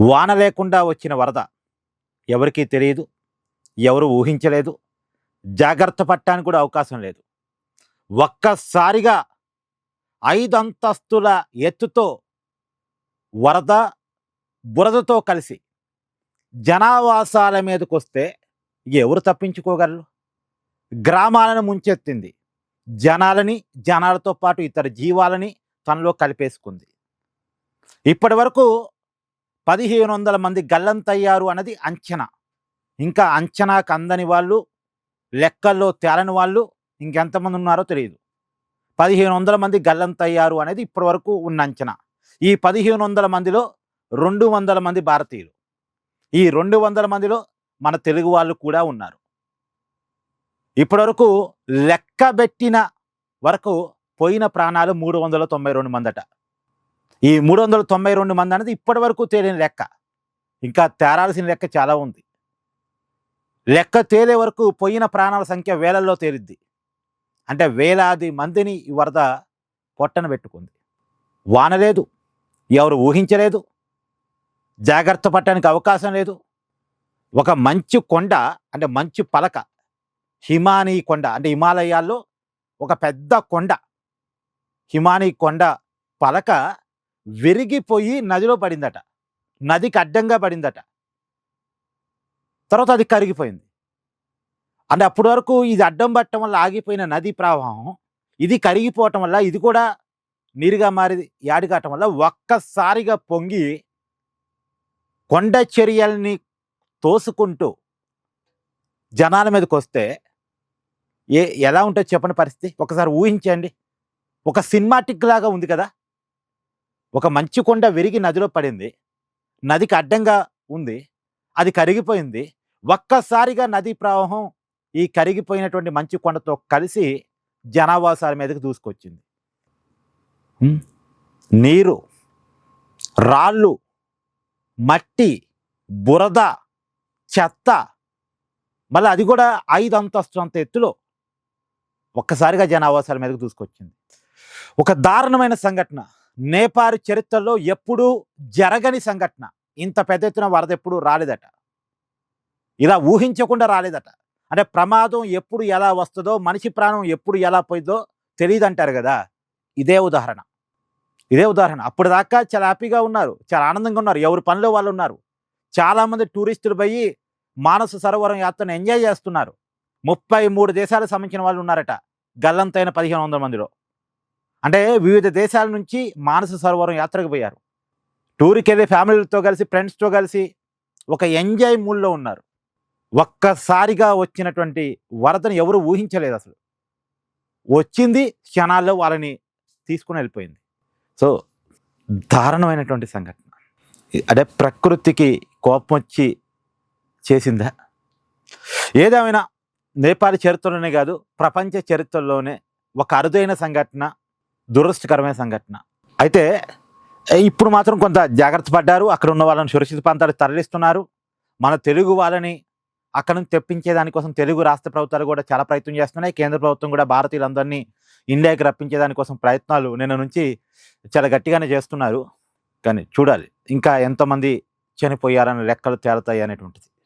వాన లేకుండా వచ్చిన వరద ఎవరికీ తెలియదు. ఎవరు ఊహించలేదు. జాగ్రత్త పడటానికి కూడా అవకాశం లేదు. ఒక్కసారిగా 5 అంతస్తుల ఎత్తుతో వరద, బురదతో కలిసి జనావాసాల మీదకొస్తే ఎవరు తప్పించుకోగలరు? గ్రామాలను ముంచెత్తింది. జనాలని, జనాలతో పాటు ఇతర జీవాలని తనలో కలిపేసుకుంది. ఇప్పటివరకు 1500 మంది గల్లంతయ్యారు అన్నది అంచనా. ఇంకా అంచనాకు అందని వాళ్ళు, లెక్కల్లో తేలని వాళ్ళు ఇంకెంతమంది ఉన్నారో తెలియదు. 1500 మంది గల్లంతయ్యారు అనేది ఇప్పటివరకు ఉన్న అంచనా. ఈ 1500 మందిలో 200 మంది భారతీయులు. ఈ 200 మందిలో మన తెలుగు వాళ్ళు కూడా ఉన్నారు. ఇప్పటివరకు లెక్కబెట్టిన వరకు పోయిన ప్రాణాలు 392 మందట. ఈ 392 మంది అనేది ఇప్పటి వరకు తేలిన లెక్క. ఇంకా తేరాల్సిన లెక్క చాలా ఉంది. లెక్క తేలే వరకు పోయిన ప్రాణాల సంఖ్య వేలల్లో తేలిద్ది. అంటే వేలాది మందిని ఈ వరద పొట్టన పెట్టుకుంది. వాన లేదు, ఎవరు ఊహించలేదు, జాగ్రత్త పట్టడానికి అవకాశం లేదు. ఒక మంచు కొండ, అంటే మంచు పలక, హిమానీ కొండ, అంటే హిమాలయాల్లో ఒక పెద్ద కొండ, హిమానీ కొండ పలక విరిగిపోయి నదిలో పడిందట. నదికి అడ్డంగా పడిందట. తర్వాత అది కరిగిపోయింది. అంటే అప్పటి వరకు ఇది అడ్డం పట్టడం వల్ల ఆగిపోయిన నదీ ప్రవాహం ఇది కరిగిపోవటం వల్ల, ఇది కూడా నీరుగా మారి యాడికాటం వల్ల ఒక్కసారిగా పొంగి కొండ చర్యల్ని తోసుకుంటూ జనాల మీదకి వస్తే ఎలా ఉంటుంది చెప్పని పరిస్థితి? ఒకసారి ఊహించండి. ఒక సినిమాటిక్ లాగా ఉంది కదా. ఒక మంచు కొండ విరిగి నదిలో పడింది, నదికి అడ్డంగా ఉంది, అది కరిగిపోయింది. ఒక్కసారిగా నదీ ప్రవాహం ఈ కరిగిపోయినటువంటి మంచు కొండతో కలిసి జనావాసాల మీదకి దూసుకొచ్చింది. నీరు, రాళ్ళు, మట్టి, బురద, చెత్త, మళ్ళీ అది కూడా 5 అంతస్తులంత ఎత్తులో ఒక్కసారిగా జనావాసాల మీదకి దూసుకొచ్చింది. ఒక దారుణమైన సంఘటన. నేపాల్ చరిత్రలో ఎప్పుడూ జరగని సంఘటన. ఇంత పెద్ద ఎత్తున వరద ఎప్పుడు రాలేదట. ఇలా ఊహించకుండా రాలేదట. అంటే ప్రమాదం ఎప్పుడు ఎలా వస్తుందో, మనిషి ప్రాణం ఎప్పుడు ఎలా పోయిందో తెలియదు అంటారు కదా. ఇదే ఉదాహరణ. అప్పుడు దాకా చాలా హ్యాపీగా ఉన్నారు, చాలా ఆనందంగా ఉన్నారు, ఎవరి పనిలో వాళ్ళు ఉన్నారు. చాలామంది టూరిస్టులు పోయి మానస సరోవరం యాత్రను ఎంజాయ్ చేస్తున్నారు. 33 దేశాలకు సంబంధించిన వాళ్ళు ఉన్నారట గల్లంతైన 1500 మందిలో. అంటే వివిధ దేశాల నుంచి మానస సరోవరం యాత్రకు పోయారు. టూర్కి వెళ్ళి ఫ్యామిలీలతో కలిసి, ఫ్రెండ్స్తో కలిసి ఒక ఎంజాయ్ మూడ్లో ఉన్నారు. ఒక్కసారిగా వచ్చినటువంటి వరదను ఎవరు ఊహించలేదు అసలు. వచ్చింది, క్షణాల్లో వాళ్ళని తీసుకుని వెళ్ళిపోయింది. సో దారుణమైనటువంటి సంఘటన. అంటే ప్రకృతికి కోపం వచ్చి చేసిందా? ఏదేమైనా నేపాల్ చరిత్రలోనే కాదు, ప్రపంచ చరిత్రలోనే ఒక అరుదైన సంఘటన, దురదృష్టకరమైన సంఘటన. అయితే ఇప్పుడు మాత్రం కొంత జాగ్రత్త పడ్డారు. అక్కడ ఉన్న వాళ్ళని సురక్షిత ప్రాంతాలకు తరలిస్తున్నారు. మన తెలుగు వాళ్ళని అక్కడ నుంచి తెప్పించే దానికోసం తెలుగు రాష్ట్ర ప్రభుత్వాలు కూడా చాలా ప్రయత్నం చేస్తున్నాయి. కేంద్ర ప్రభుత్వం కూడా భారతీయులందరినీ ఇండియాకి రప్పించే దానికోసం ప్రయత్నాలు నిన్న నుంచి చాలా గట్టిగానే చేస్తున్నారు. కానీ చూడాలి ఇంకా ఎంతమంది చనిపోయారనే లెక్కలు తేలుతాయి అనేటువంటిది.